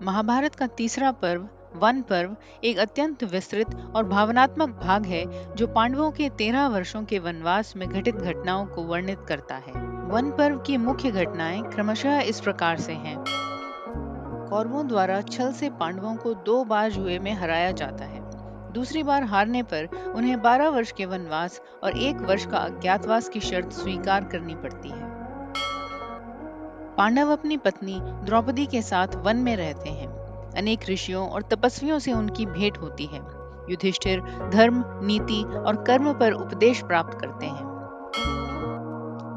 महाभारत का तीसरा पर्व वन पर्व एक अत्यंत विस्तृत और भावनात्मक भाग है जो पांडवों के 13 वर्षों के वनवास में घटित घटनाओं को वर्णित करता है। वन पर्व की मुख्य घटनाएं क्रमशः इस प्रकार से हैं। कौरवों द्वारा छल से पांडवों को 2 बार जुए में हराया जाता है। दूसरी बार हारने पर उन्हें 12 वर्ष के वनवास और 1 वर्ष का अज्ञातवास की शर्त स्वीकार करनी पड़ती है। पांडव अपनी पत्नी द्रौपदी के साथ वन में रहते हैं। अनेक ऋषियों और तपस्वियों से उनकी भेंट होती है। युधिष्ठिर धर्म, नीति और कर्म पर उपदेश प्राप्त करते हैं।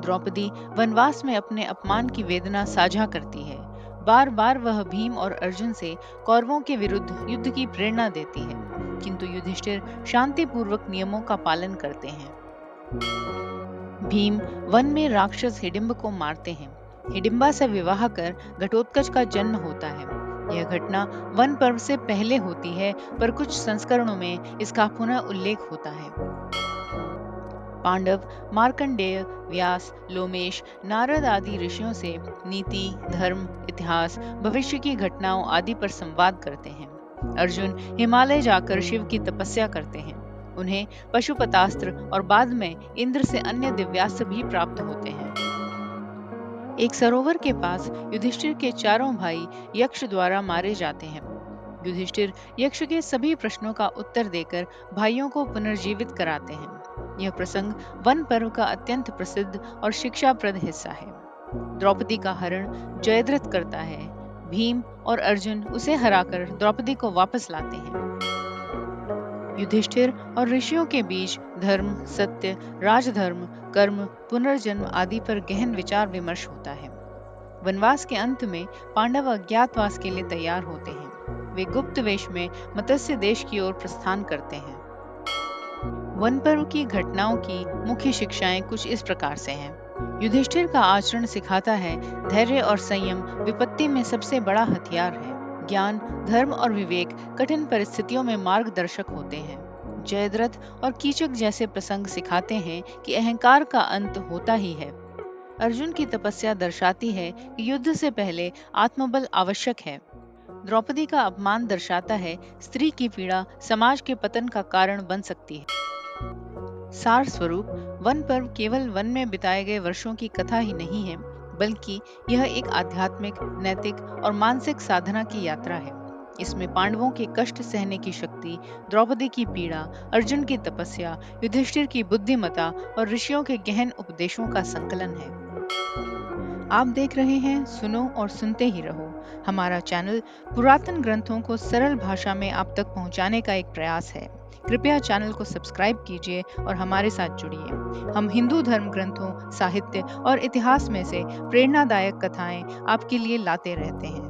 द्रौपदी वनवास में अपने अपमान की वेदना साझा करती है। बार बार वह भीम और अर्जुन से कौरवों के विरुद्ध युद्ध की प्रेरणा देती है, किंतु युधिष्ठिर शांतिपूर्वक नियमों का पालन करते हैं। भीम वन में राक्षस हिडिंब को मारते हैं। हिडिंबा से विवाह कर घटोत्कच का जन्म होता है। यह घटना वन पर्व से पहले होती है, पर कुछ संस्करणों में इसका पुनः उल्लेख होता है। पांडव मार्कंडेय, व्यास, लोमेश, नारद आदि ऋषियों से नीति, धर्म, इतिहास, भविष्य की घटनाओं आदि पर संवाद करते हैं। अर्जुन हिमालय जाकर शिव की तपस्या करते हैं। उन्हें पशुपतास्त्र और बाद में इंद्र से अन्य दिव्यास्त्र भी प्राप्त होते हैं। एक सरोवर के पास युधिष्ठिर के चारों भाई यक्ष द्वारा मारे जाते हैं। युधिष्ठिर यक्ष के सभी प्रश्नों का उत्तर देकर भाइयों को पुनर्जीवित कराते हैं। यह प्रसंग वन पर्व का अत्यंत प्रसिद्ध और शिक्षाप्रद हिस्सा है। द्रौपदी का हरण जयद्रथ करता है। भीम और अर्जुन उसे हराकर द्रौपदी को वापस लाते हैं। युधिष्ठिर और ऋषियों के बीच धर्म, सत्य, राजधर्म, कर्म, पुनर्जन्म आदि पर गहन विचार विमर्श होता है। वनवास के अंत में पांडव अज्ञातवास के लिए तैयार होते हैं। वे गुप्त वेश में मत्स्य देश की ओर प्रस्थान करते हैं। वन पर्व की घटनाओं की मुख्य शिक्षाएं कुछ इस प्रकार से हैं। युधिष्ठिर का आचरण सिखाता है धैर्य और संयम विपत्ति में सबसे बड़ा हथियार है। ज्ञान, धर्म और विवेक कठिन परिस्थितियों में मार्गदर्शक होते हैं। जयद्रथ और कीचक जैसे प्रसंग सिखाते हैं कि अहंकार का अंत होता ही है। अर्जुन की तपस्या दर्शाती है कि युद्ध से पहले आत्मबल आवश्यक है। द्रौपदी का अपमान दर्शाता है स्त्री की पीड़ा समाज के पतन का कारण बन सकती है। सार स्वरूप वन पर्व केवल वन में बिताए गए वर्षों की कथा ही नहीं है, बल्कि यह एक आध्यात्मिक, नैतिक और मानसिक साधना की यात्रा है। इसमें पांडवों के कष्ट सहने की शक्ति, द्रौपदी की पीड़ा, अर्जुन की तपस्या, युधिष्ठिर की बुद्धिमता और ऋषियों के गहन उपदेशों का संकलन है। आप देख रहे हैं सुनो और सुनते ही रहो। हमारा चैनल पुरातन ग्रंथों को सरल भाषा में आप तक पहुंचाने का एक प्रयास है। कृपया चैनल को सब्सक्राइब कीजिए और हमारे साथ जुड़िए। हम हिंदू धर्म ग्रंथों, साहित्य और इतिहास में से प्रेरणादायक कथाएं आपके लिए लाते रहते हैं।